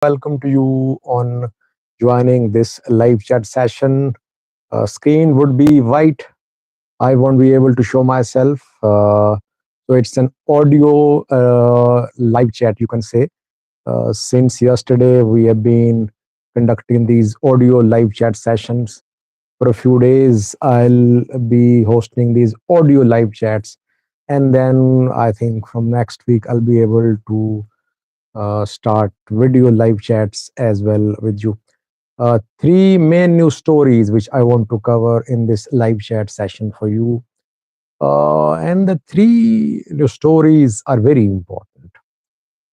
welcome to you on joining this live chat session. Screen would be white. I won't be able to show myself. So it's an audio live chat, you can say. Since yesterday, we have been conducting these audio live chat sessions. For a few days, I'll be hosting these audio live chats. And then I think from next week, I'll be able to start video live chats as well with you. Three main news stories which I want to cover in this live chat session for you. And the three news stories are very important.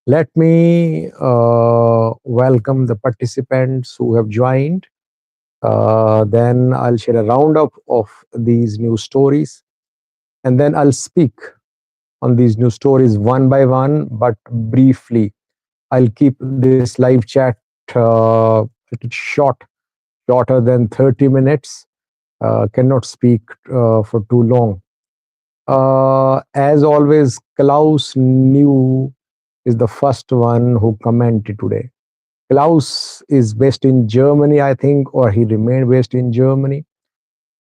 Let me welcome the participants who have joined. Then I'll share a roundup of these news stories. And then I'll speak on these news stories one by one, but briefly. I'll keep this live chat little shorter than 30 minutes. Cannot speak for too long. As always, Klaus New is the first one who commented today. Klaus is based in Germany, I think, or he remained based in Germany.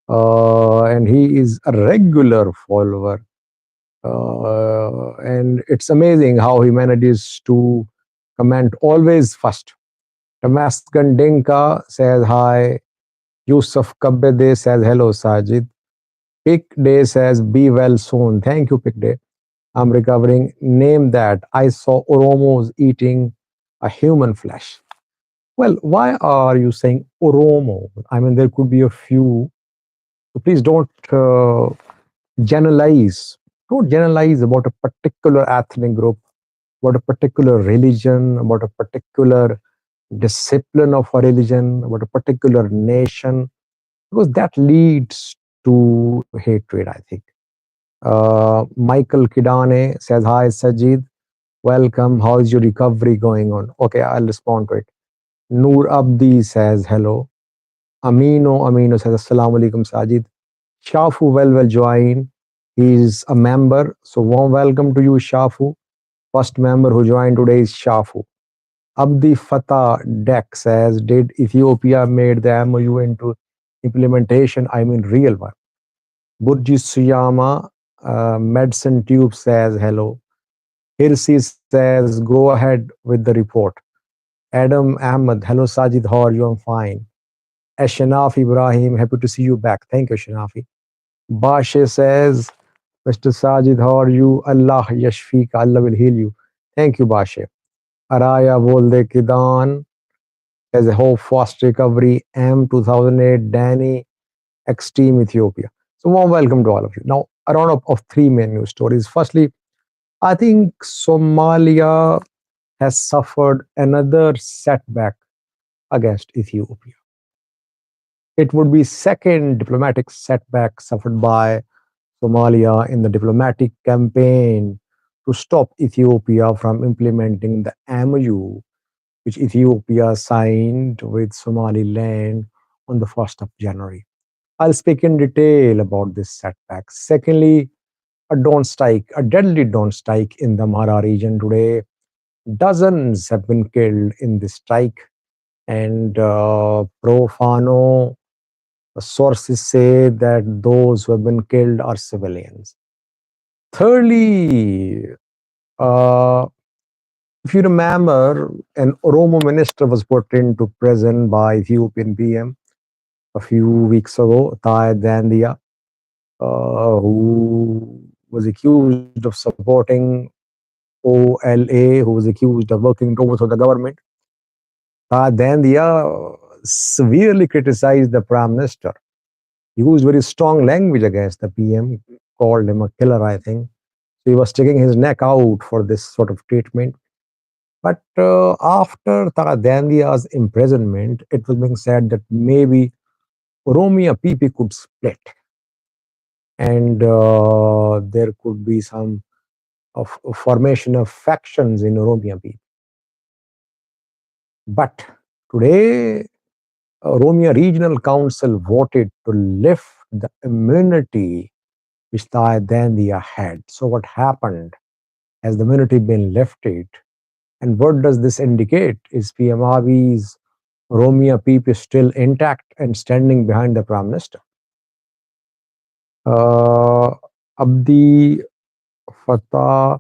And he is a regular follower. And it's amazing how he manages to comment always first. Tamas Gandenka says hi. Yusuf Kabede says hello, Sajid. Pick Day says be well soon. Thank you, Pick Day. I'm recovering. Name that. I saw Oromos eating a human flesh. Well, why are you saying Oromo? I mean, there could be a few. So please don't generalize. Don't generalize about a particular ethnic group, about a particular religion, about a particular discipline of a religion, about a particular nation, because that leads to hatred, I think. Michael Kidane says, hi, Sajid. Welcome. How is your recovery going on? Okay, I'll respond to it. Noor Abdi says, hello. Amino says, Assalamu alaikum, Sajid. Shafu well joined. He's a member. So warm welcome to you, Shafu. First member who joined today is Shafu. Abdi Fatah Dek says, did Ethiopia made the MOU into implementation? I mean, real one. Burji Suyama Medicine Tube says, hello. Hirsi says, go ahead with the report. Adam Ahmed, hello Sajid, how are you? I'm fine. Ashanaf Ibrahim, happy to see you back. Thank you, Ashanafi. Bashe says, Mr. Sajid, how are you? Allah Yashfik, Allah will heal you. Thank you, Bashe. Araya Volde Kidan says, hope fast recovery. M2008 Danny, Extreme Ethiopia. So, warm welcome to all of you. Now, a roundup of three main news stories. Firstly, I think Somalia has suffered another setback against Ethiopia. It would be second diplomatic setback suffered by Somalia in the diplomatic campaign to stop Ethiopia from implementing the MOU which Ethiopia signed with Somaliland on the 1st of January. I'll speak in detail about this setback. Secondly, a deadly drone strike in the Amhara region today. Dozens have been killed in this strike, and Profano sources say that those who have been killed are civilians. Thirdly, uh, if you remember, an Oromo minister was put into prison by Ethiopian PM a few weeks ago, Taye Dandea, who was accused of supporting OLA, who was accused of working towards the government. Dandea severely criticized the prime minister. He used very strong language against the PM, called him a killer, I think. So he was sticking his neck out for this sort of treatment. But after Dandia's imprisonment, it was being said that maybe Oromia PP could split, and there could be some of formation of factions in Oromia PP. But today, Oromia Regional Council voted to lift the immunity which Taye Dandia had. So what happened? Has the immunity been lifted? And what does this indicate? Is PM Abiy's Romeo Peep is still intact and standing behind the Prime Minister? Uh, Abdi Fatah,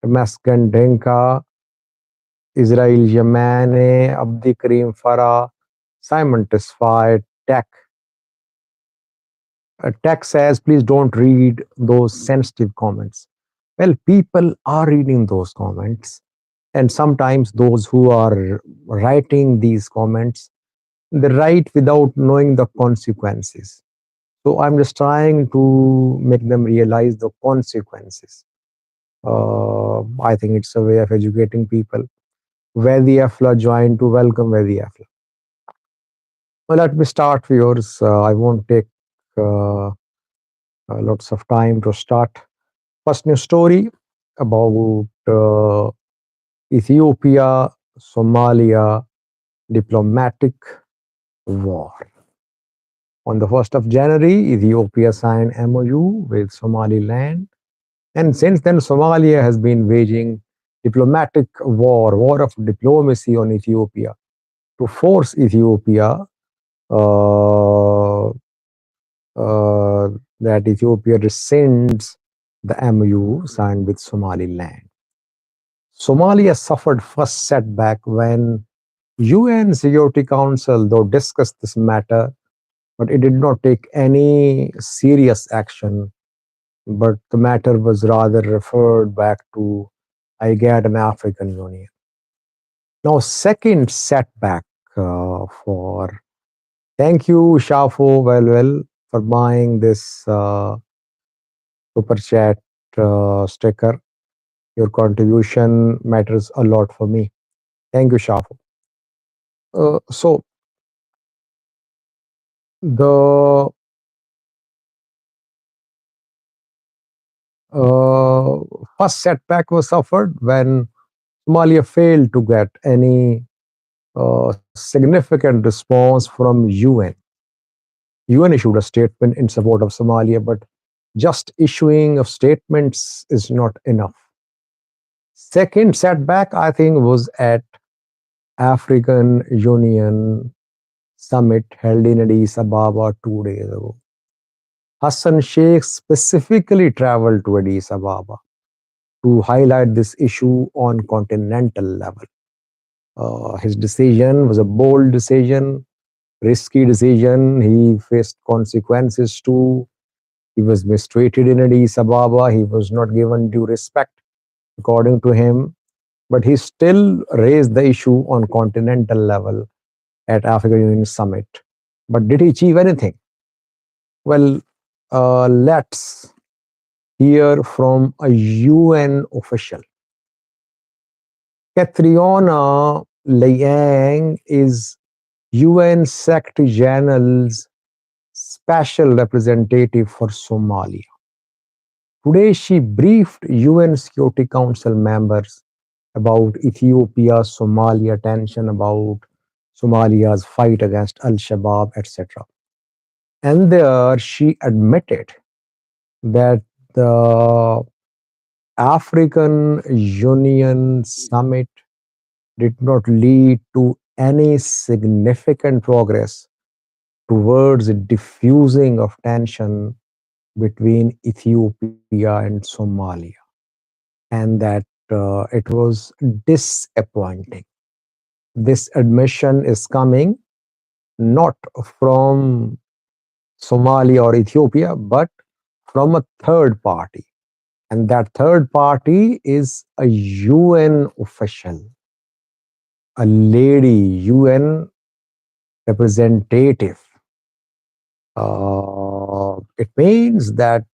Maskan Denka, Israel Yamane, Abdi Karim Farah, Simon Tesfaye, Tech. Tech says, please don't read those sensitive comments. Well, people are reading those comments. And sometimes those who are writing these comments, they write without knowing the consequences. So I'm just trying to make them realize the consequences. I think it's a way of educating people. Vedi Afla joined to welcome Vedi Afla. Well, let me start with yours. I won't take lots of time to start. First news story about Ethiopia, Somalia diplomatic war. On the 1st of January, Ethiopia signed MOU with Somaliland. And since then, Somalia has been waging diplomatic war of diplomacy on Ethiopia to force Ethiopia uh, that Ethiopia rescinds the MOU signed with Somaliland. Somalia suffered first setback when UN Security Council, though discussed this matter, but it did not take any serious action. But the matter was rather referred back to IGAD and African Union. Now, second setback for thank you, Shafo, for buying this super chat sticker. Your contribution matters a lot for me. Thank you, Shafo. So the uh, first setback was suffered when Somalia failed to get any significant response from UN. UN issued a statement in support of Somalia, but just issuing of statements is not enough. Second setback, I think, was at African Union summit held in Addis Ababa 2 days ago. Hassan Sheikh specifically traveled to Addis Ababa to highlight this issue on continental level. His decision was a bold decision, risky decision. He faced consequences too. He was mistreated in Addis Ababa. He was not given due respect, according to him. But he still raised the issue on continental level at African Union Summit. But did he achieve anything? Well, let's hear from a UN official. Catriona Liang is UN Secretary General's special representative for Somalia. Today, she briefed UN Security Council members about Ethiopia Somalia tension, about Somalia's fight against Al Shabaab, etc. And there, she admitted that the African Union summit did not lead to any significant progress towards a diffusing of tension between Ethiopia and Somalia, and that it was disappointing. This admission is coming not from Somalia or Ethiopia, but from a third party. And that third party is a UN official, a lady UN representative. It means that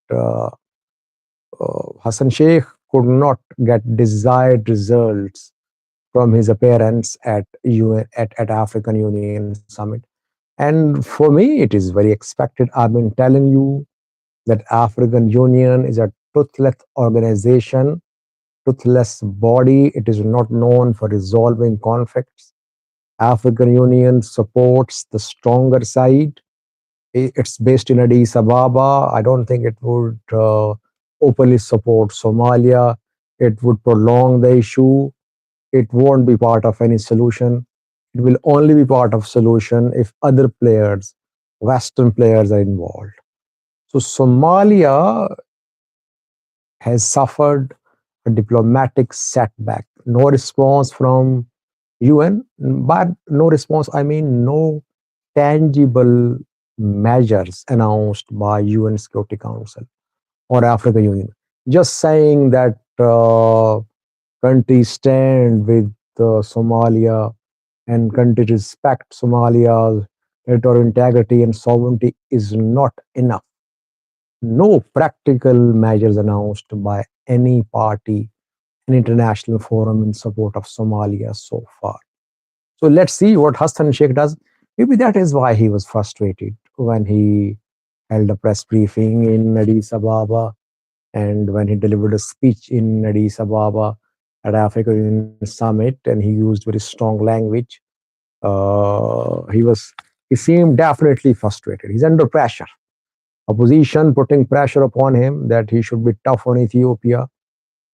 Hassan Sheikh could not get desired results from his appearance at African Union Summit. And for me, it is very expected. I've been telling you that African Union is a toothless organization, toothless body. It is not known for resolving conflicts. African Union supports the stronger side. It's based in Addis Ababa. I don't think it would openly support Somalia. It would prolong the issue. It won't be part of any solution. It will only be part of solution if other players, Western players, are involved. So Somalia has suffered a diplomatic setback. No response from UN, but no response, I mean, no tangible measures announced by UN Security Council or African Union. Just saying that countries stand with Somalia and countries respect Somalia's territorial integrity and sovereignty is not enough. No practical measures announced by any party, an international forum in support of Somalia so far. So let's see what Hassan Sheikh does. Maybe that is why he was frustrated when he held a press briefing in Addis Ababa and when he delivered a speech in Addis Ababa at Africa Union Summit, and he used very strong language. He seemed definitely frustrated. He's under pressure. Opposition putting pressure upon him that he should be tough on Ethiopia.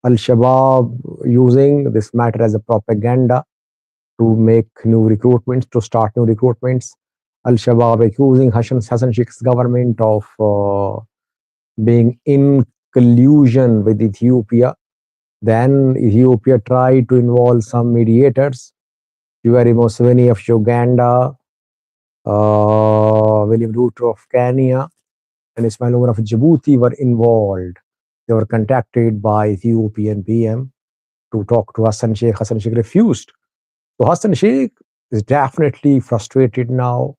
Al Shabaab using this matter as a propaganda to make new recruitments, to start new recruitments. Al Shabaab accusing Hassan Sheikh's government of being in collusion with Ethiopia. Then Ethiopia tried to involve some mediators. Yoweri Museveni of Uganda, William Ruto of Kenya, and Ismail Omar of Djibouti were involved. They were contacted by Ethiopian PM to talk to Hassan Sheikh. Hassan Sheikh refused. So Hassan Sheikh is definitely frustrated now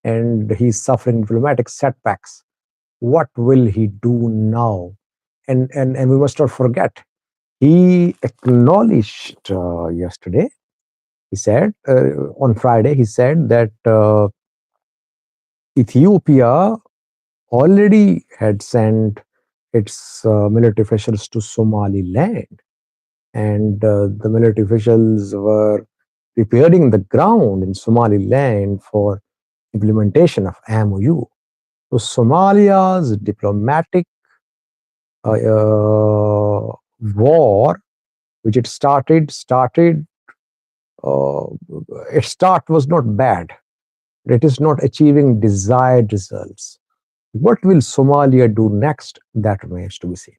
and he's suffering diplomatic setbacks. What will he do now? And we must not forget, he acknowledged yesterday, he said, on Friday, he said that Ethiopia already had sent its military officials to Somaliland, and the military officials were preparing the ground in Somaliland for implementation of MOU. So Somalia's diplomatic war, which it started. Uh, its start was not bad. It is not achieving desired results. What will Somalia do next? That remains to be seen.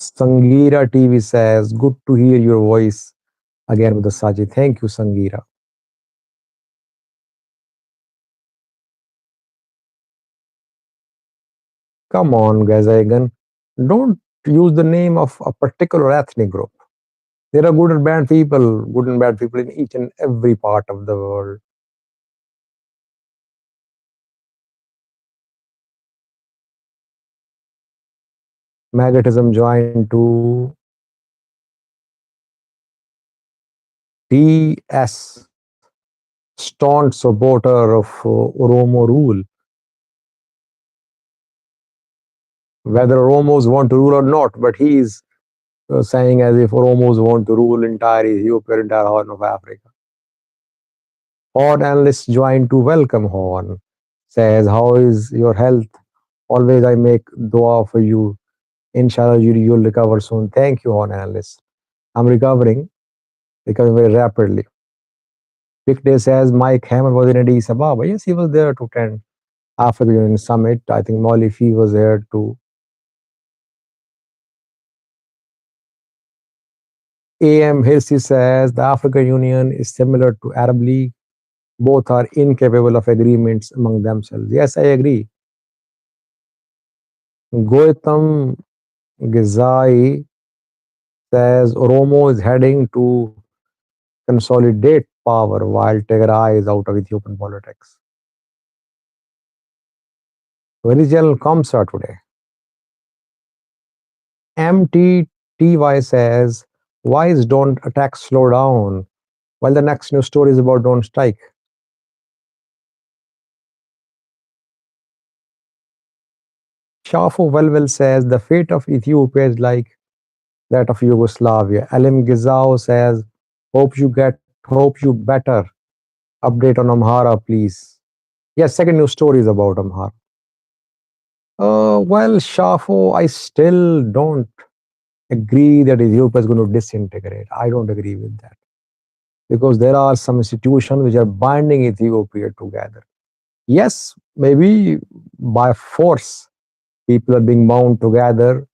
Sangira TV says, good to hear your voice again with the Saji. Thank you, Sangira. Come on, guys, again. Don't use the name of a particular ethnic group. There are good and bad people in each and every part of the world. Magnetism joined to TS, staunch supporter of Oromo rule. Whether Oromos want to rule or not, but he is saying as if Oromos want to rule entire Ethiopia, entire Horn of Africa. Horn analysts join to welcome Horn. Says, how is your health? Always I make dua for you. Inshallah, you'll recover soon. Thank you, Horn analyst. I'm recovering very rapidly. Big Day says Mike Hammer was in Addis Ababa. Yes, he was there to attend Africa Union Summit. I think Molly Fee was there too. AM Hirsi says the African Union is similar to Arab League. Both are incapable of agreements among themselves. Yes, I agree. Goitam Gizai says Oromo is heading to consolidate power while Tigray is out of Ethiopian politics. Where is General Kamsa today? MTTY says, why is don't attack slow down? While the next news story is about don't strike. Shafo Welwel says the fate of Ethiopia is like that of Yugoslavia. Alim Gizao says, hope you better. Update on Amhara, please. Yes, second news story is about Amhara. Well, Shafo, I still don't agree that Ethiopia is going to disintegrate. I don't agree with that because there are some institutions which are binding Ethiopia together. Yes, maybe by force people are being bound together,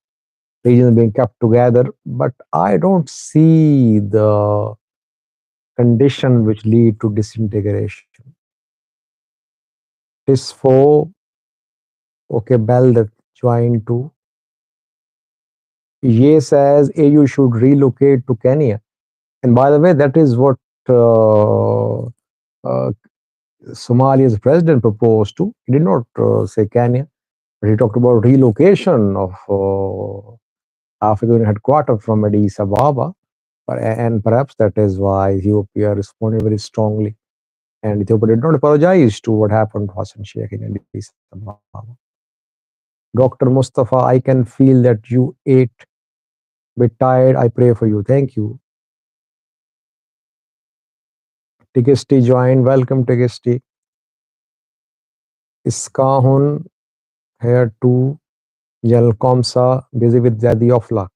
regions being kept together, but I don't see the condition which lead to disintegration. TISFO, okay, Bell that joined to. Ye says AU should relocate to Kenya. And by the way, that is what Somalia's president proposed to. He did not say Kenya, but he talked about relocation of African headquarters from Addis Ababa. And perhaps that is why Ethiopia responded very strongly. And Ethiopia did not apologize to what happened to Hassan Sheikh in Addis Ababa. Dr. Mustafa, I can feel that you ate bit tired. I pray for you. Thank you. Tigesti joined. Welcome, Tigesti. Iskahun here too. Jalkomsa, busy with Zadi Ofla.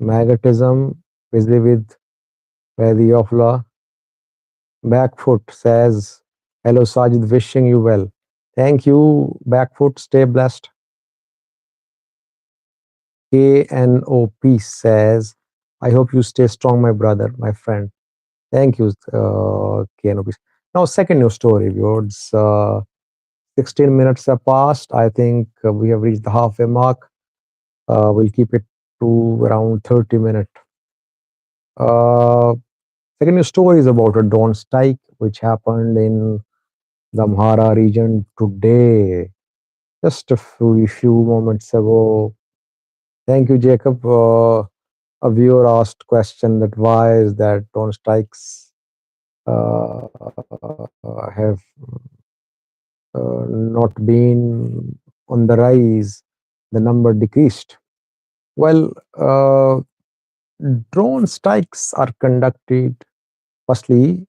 Magnetism, busy with Vadi Ofla. Backfoot says, hello, Sajid, wishing you well. Thank you, Backfoot. Stay blessed. KNOP says, I hope you stay strong, my brother, my friend. Thank you, KNOP. Now, second news story, viewers. 16 minutes have passed. I think we have reached the halfway mark. We'll keep it to around 30 minutes. Second news story is about a drone strike which happened in the Amhara region today, just a few moments ago. Thank you, Jacob. A viewer asked question that why is that drone strikes have not been on the rise, the number decreased. Well, drone strikes are conducted firstly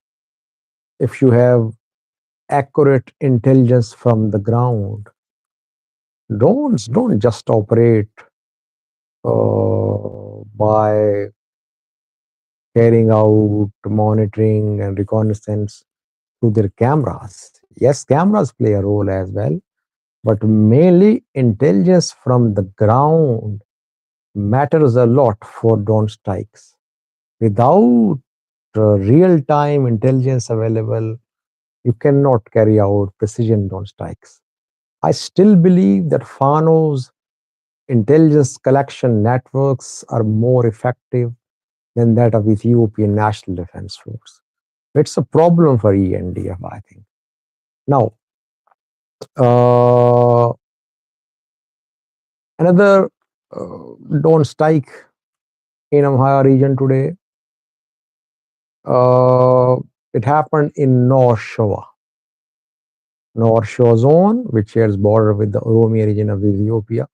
if you have accurate intelligence from the ground. Drones don't just operate by carrying out monitoring and reconnaissance through their cameras. Yes, cameras play a role as well, but mainly intelligence from the ground matters a lot for drone strikes. Without real time intelligence available, you cannot carry out precision drone strikes. I still believe that FANO's intelligence collection networks are more effective than that of Ethiopian National Defense Force. It's a problem for ENDF, I think. Now, uh, another drone strike in Amhara region today. Uh, it happened in North Shore. North Shore zone, which shares border with the Oromia region of Ethiopia,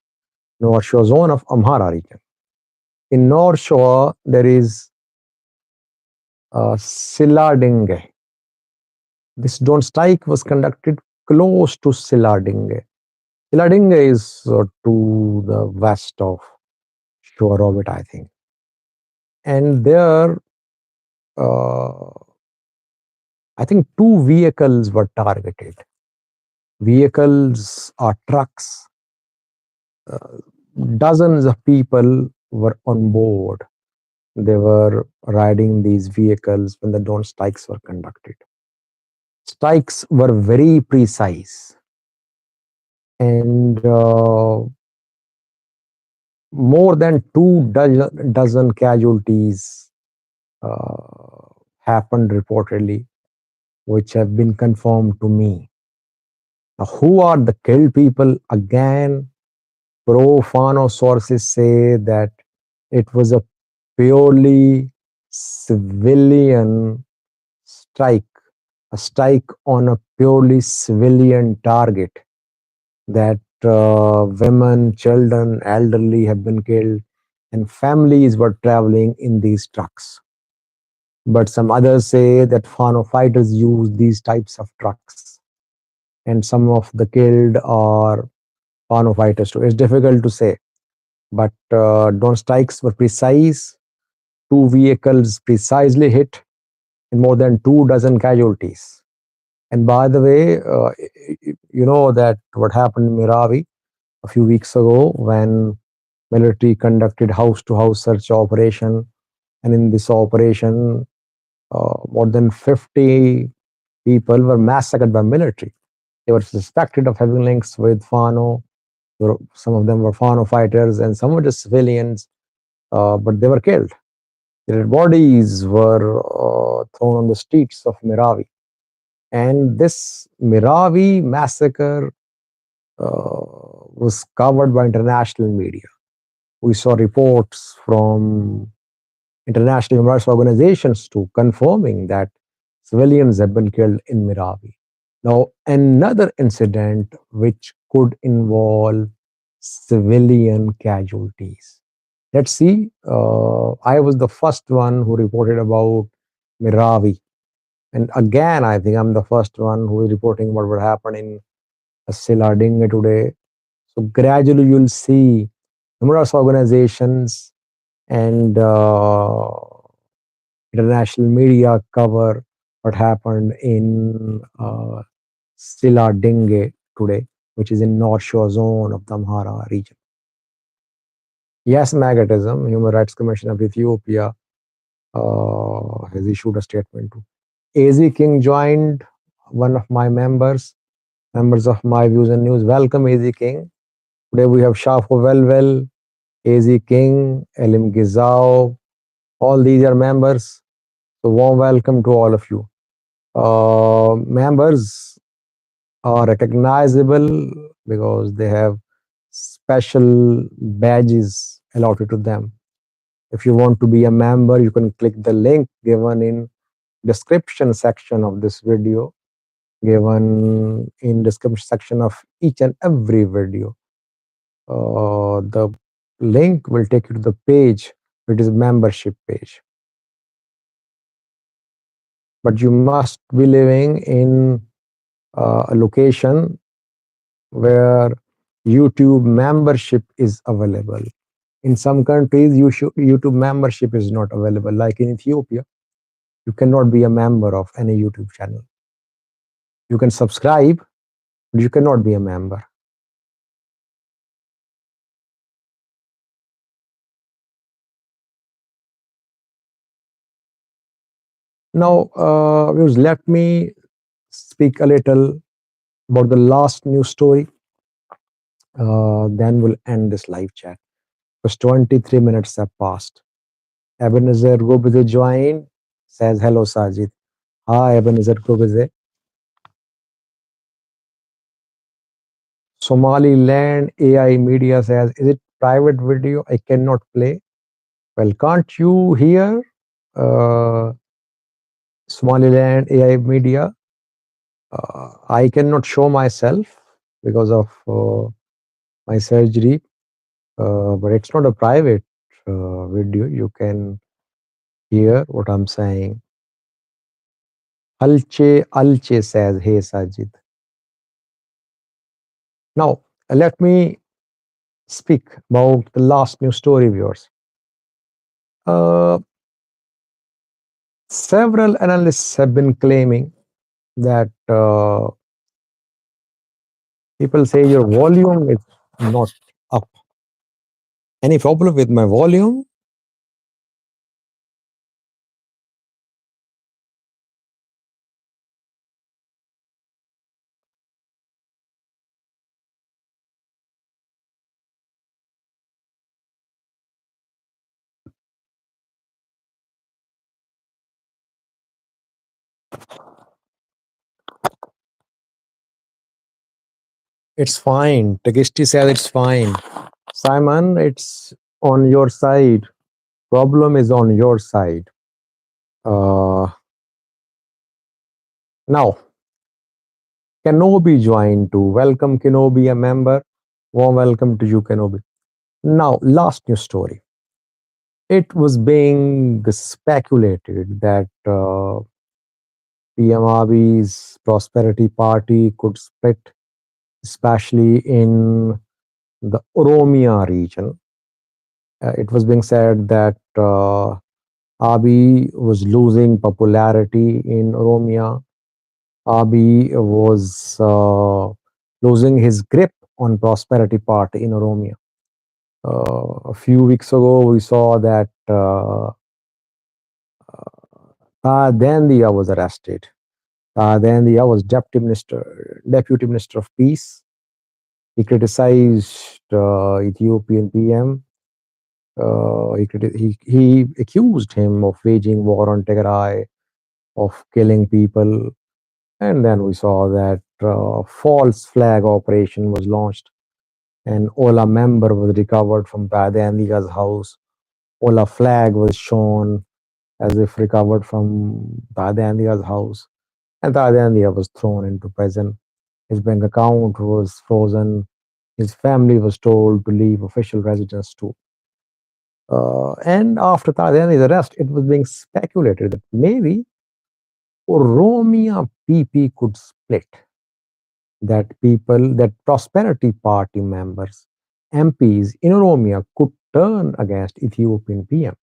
North Shore zone of Amhara region. In North Shore, there is Siladinge. This drone strike was conducted close to Siladinge. Siladinge is to the west of Shore orbit, I think. And there, uh, I think two vehicles were targeted. Vehicles are trucks. Uh, Dozens of people were on board. They were riding these vehicles when the drone strikes were conducted. Strikes were very precise, and more than two dozen casualties uh, happened reportedly, which have been confirmed to me. Now, who are the killed people? Again, pro-Fano sources say that it was a purely civilian strike, a strike on a purely civilian target, that women, children, elderly have been killed, and families were traveling in these trucks. But some others say that Fano fighters use these types of trucks, and some of the killed are Fano fighters too. It's difficult to say. But drone strikes were precise. Two vehicles precisely hit, and more than 2 dozen casualties. And by the way, you know that what happened in Miravi a few weeks ago when military conducted house-to-house search operation, and in this operation, more than 50 people were massacred by military. They were suspected of having links with Fano. Some of them were Fano fighters, and some were just civilians, but they were killed. Their bodies were thrown on the streets of Miravi. And this Miravi massacre was covered by international media. We saw reports from international human rights organizations too, confirming that civilians have been killed in Miravi. Now, another incident which could involve civilian casualties. Let's see. I was the first one who reported about Miravi. And again, I think I'm the first one who is reporting what would happen in Silading today. So gradually you'll see numerous organizations and international media cover what happened in Sila Dinge today, which is in North Shore zone of the Amhara region. Yes, Magatism, Human Rights Commission of Ethiopia, has issued a statement too. AZ King joined, one of my members of my views and news. Welcome, AZ King. Today we have Shafo Welwell, AZ King, Elim Gizao. All these are members. So warm welcome to all of you. Members are recognizable because they have special badges allotted to them. If you want to be a member, you can click the link given in description section of this video, given in description section of each and every video. The link will take you to the page, which is membership page. But you must be living in a location where YouTube membership is available. In some countries, YouTube membership is not available. Like in Ethiopia, you cannot be a member of any YouTube channel. You can subscribe, but you cannot be a member. Now, let me speak a little about the last news story. Then we'll end this live chat because 23 minutes have passed. Ebenezer Gobize joined, says hello, Sajid. Hi, Ebenezer Gobize. Somaliland AI media says, is it private video? I cannot play. Well, can't you hear Somaliland AI media? I cannot show myself because of my surgery, but it's not a private video. You can hear what I'm saying. Alche says, hey, Sajid. Now, let me speak about the last news story of yours. Several analysts have been claiming that people say your volume is not up. Any problem with my volume? It's fine. Tagisti says it's fine. Simon, it's on your side. Problem is on your side. Now, Kenobi joined too. Welcome, Kenobi, a member. Warm welcome to you, Kenobi. Now, last news story. It was being speculated that PMRB's Prosperity Party could split, especially in the Oromia region. It was being said that Abiy was losing popularity in Oromia. Abiy was losing his grip on Prosperity Party in Oromia. A few weeks ago, we saw that Taye Dandea was arrested. Taye Dandea was deputy minister of peace. He criticized Ethiopian PM. He accused him of waging war on Tigray, of killing people. And then we saw that false flag operation was launched. An Ola member was recovered from Taye Dandea's house. Ola flag was shown as if recovered from Taye Dandea's house. And Taye Dandea was thrown into prison. His bank account was frozen. His family was told to leave official residence too. And after Taye Dandea's arrest, it was being speculated that maybe Oromia PP could split, that Prosperity Party members, MPs in Oromia could turn against Ethiopian PM.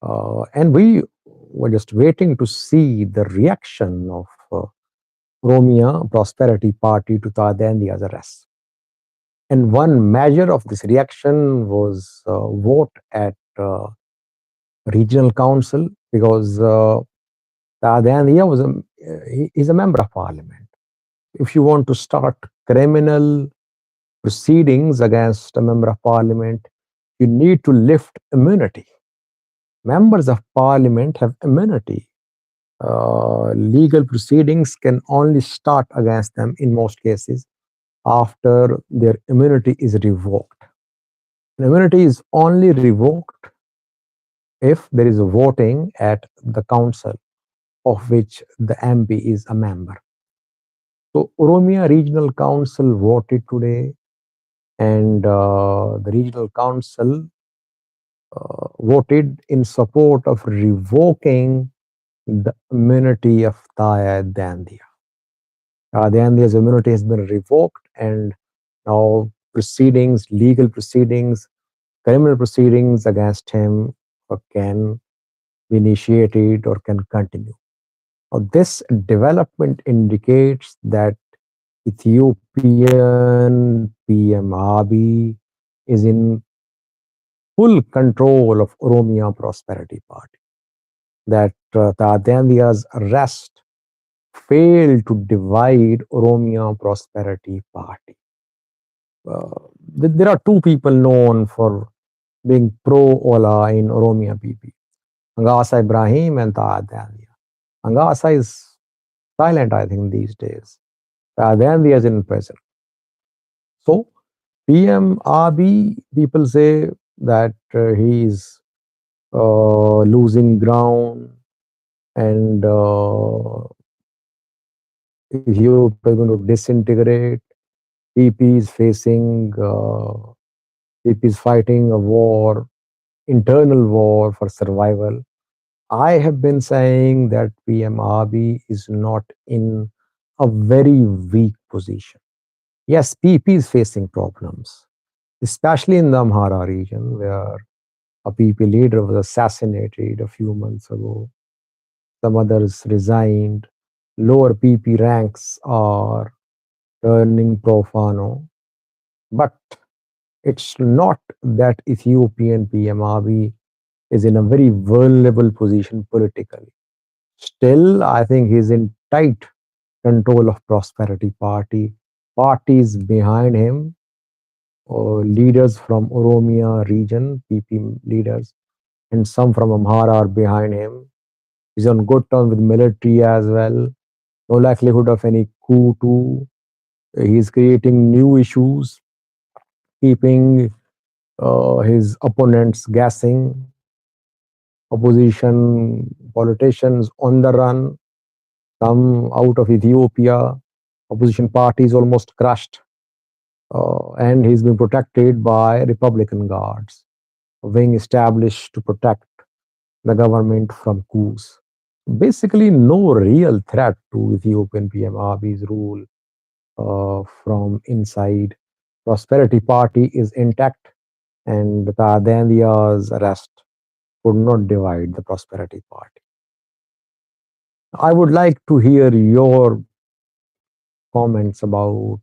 And we were just waiting to see the reaction of Oromia Prosperity Party to Taye Dandea's arrest. And one measure of this reaction was vote at regional council, because Taye Dandea he is a member of parliament. If you want to start criminal proceedings against a member of parliament, you need to lift immunity. Members of parliament have immunity. Legal proceedings can only start against them in most cases after their immunity is revoked. Immunity is only revoked if there is a voting at the council of which the MP is a member. So Oromia Regional Council voted today, and the regional council voted in support of revoking the immunity of Taye Dandea. Taye Dandea's immunity has been revoked, and now proceedings, legal proceedings, criminal proceedings against him can be initiated or can continue. Now, this development indicates that Ethiopian PM Abiy is in full control of Oromia Prosperity Party. That Taye Dandea's arrest failed to divide Oromia Prosperity Party. There are two people known for being pro-Ola in Oromia PP, Angasa Ibrahim and Taye Dandea. Angasa is silent, I think, these days. Taye Dandea is in prison. So, PM Abiy, people say that he is losing ground, and Ethiopia is going to disintegrate. PP is fighting a war, internal war for survival. I have been saying that PM Abiy is not in a very weak position. Yes, PP is facing problems, especially in the Amhara region, where a PP leader was assassinated a few months ago. Some others resigned. Lower PP ranks are turning profano. But it's not that Ethiopian PM Abiy is in a very vulnerable position politically. Still, I think he's in tight control of Prosperity Party. Parties behind him, or leaders from Oromia region, PP leaders, and some from Amhara are behind him. He's on good terms with military as well. No likelihood of any coup too. He's creating new issues, keeping his opponents guessing. Opposition politicians on the run, some out of Ethiopia. Opposition parties almost crushed. And he's been protected by Republican guards, a wing established to protect the government from coups. Basically, no real threat to Ethiopian PM Abiy's rule from inside. Prosperity Party is intact. and Taye Dandea's arrest could not divide the Prosperity Party. I would like to hear your comments about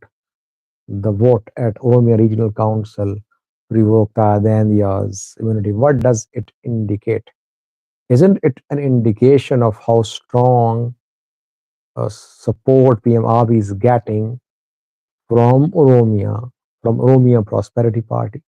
the vote at Oromia Regional Council to revoke Taye Dandea's immunity. What does it indicate? Isn't it an indication of how strong support PM Abiy is getting from Oromia Prosperity Party?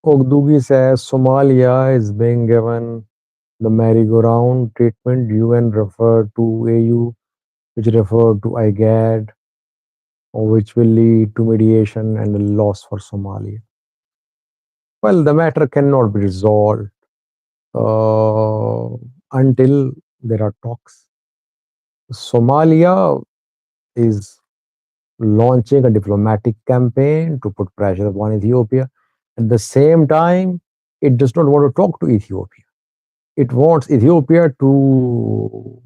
Ogdugi says Somalia is being given the merry-go-round treatment. UN referred to AU, which referred to IGAD, which will lead to mediation and a loss for Somalia. Well, the matter cannot be resolved uh, until there are talks. Somalia is launching a diplomatic campaign to put pressure upon Ethiopia. At the same time, it does not want to talk to Ethiopia. It wants Ethiopia to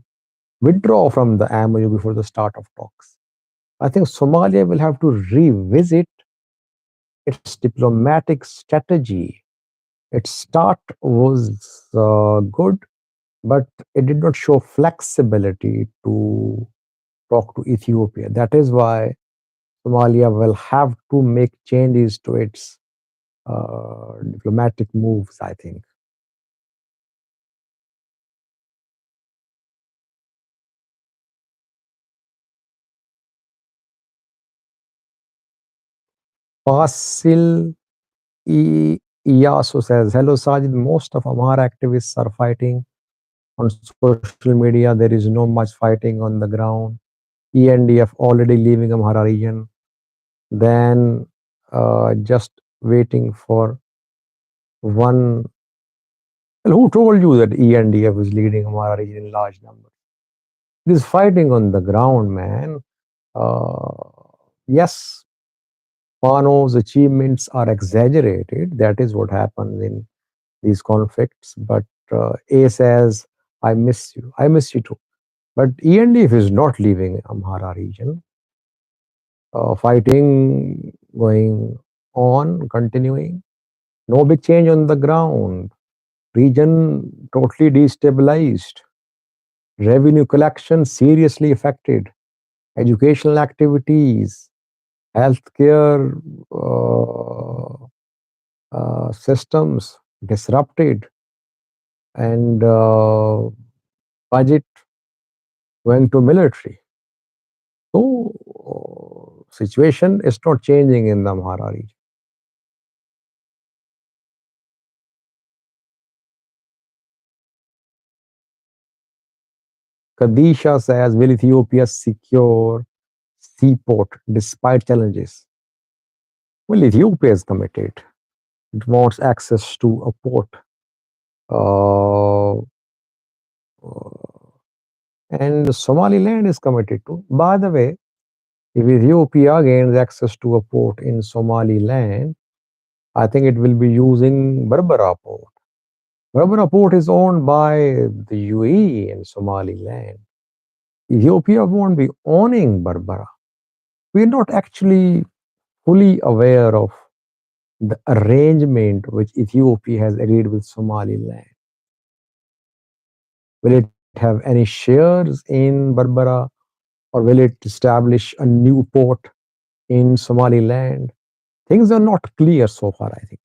withdraw from the MOU before the start of talks. I think Somalia will have to revisit its diplomatic strategy. Its start was good, but it did not show flexibility to talk to Ethiopia. That is why Somalia will have to make changes to its diplomatic moves, I think. Fasil Iyasu says, hello Sajid, most of Amhara activists are fighting on social media. There is no much fighting on the ground. ENDF already leaving Amhara region. Then just waiting for one. Well, who told you that ENDF is leading Amhara region in large numbers? It is fighting on the ground, man. Uh, yes, Pano's achievements are exaggerated. That is what happens in these conflicts. But A says, I miss you. I miss you too. But ENDF is not leaving Amhara region. Fighting going on, continuing. No big change on the ground. Region totally destabilized. Revenue collection seriously affected. Educational activities, healthcare systems disrupted, and budget went to military. So, situation is not changing in the Amhara region. Kadisha says, will Ethiopia secure seaport despite challenges? Well, Ethiopia is committed. It wants access to a port. Uh, and Somaliland is committed to. By the way, if Ethiopia gains access to a port in Somaliland, I think it will be using Berbera port. Berbera port is owned by the UAE in Somaliland. Ethiopia won't be owning Berbera. We're not actually fully aware of the arrangement which Ethiopia has agreed with Somaliland. Will it have any shares in Berbera, or will it establish a new port in Somaliland? Things are not clear so far, I think.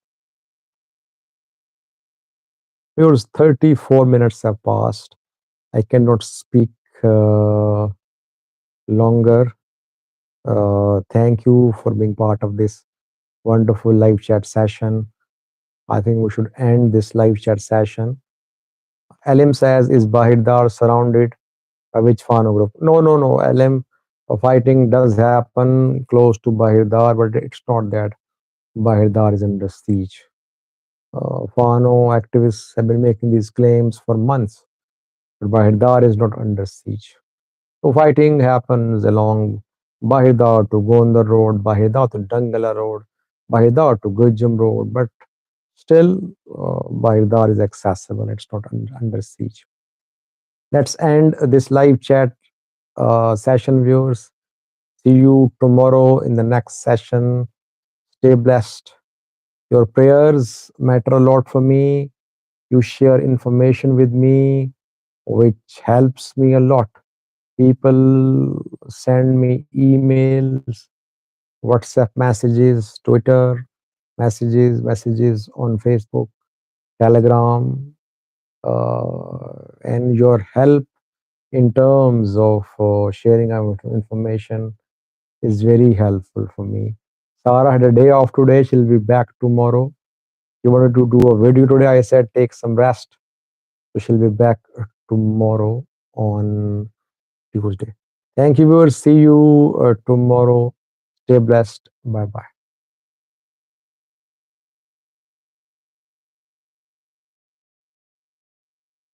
Yours 34 minutes have passed. I cannot speak longer. Thank you for being part of this wonderful live chat session. I think we should end this live chat session. LM says, is Bahidar surrounded by which Fano group? No, no, no. LM fighting does happen close to Bahidar, but it's not that. Bahir is under siege. Fano activists have been making these claims for months, but Bahir is not under siege. So fighting happens along Bahir to Gondar Road, Bahir to Dangala Road, Bahir to Gujjam Road, but still Bahir is accessible. It's not under siege. Let's end this live chat session, viewers. See you tomorrow in the next session. Stay blessed. Your prayers matter a lot for me. You share information with me, which helps me a lot. People send me emails, WhatsApp messages, Twitter messages on Facebook, Telegram, and your help in terms of sharing our information is very helpful for me. Sarah had a day off today. She'll be back tomorrow. She wanted to do a video today. I said take some rest. So she'll be back tomorrow on Tuesday. Thank you, viewers. See you tomorrow. Stay blessed. Bye bye.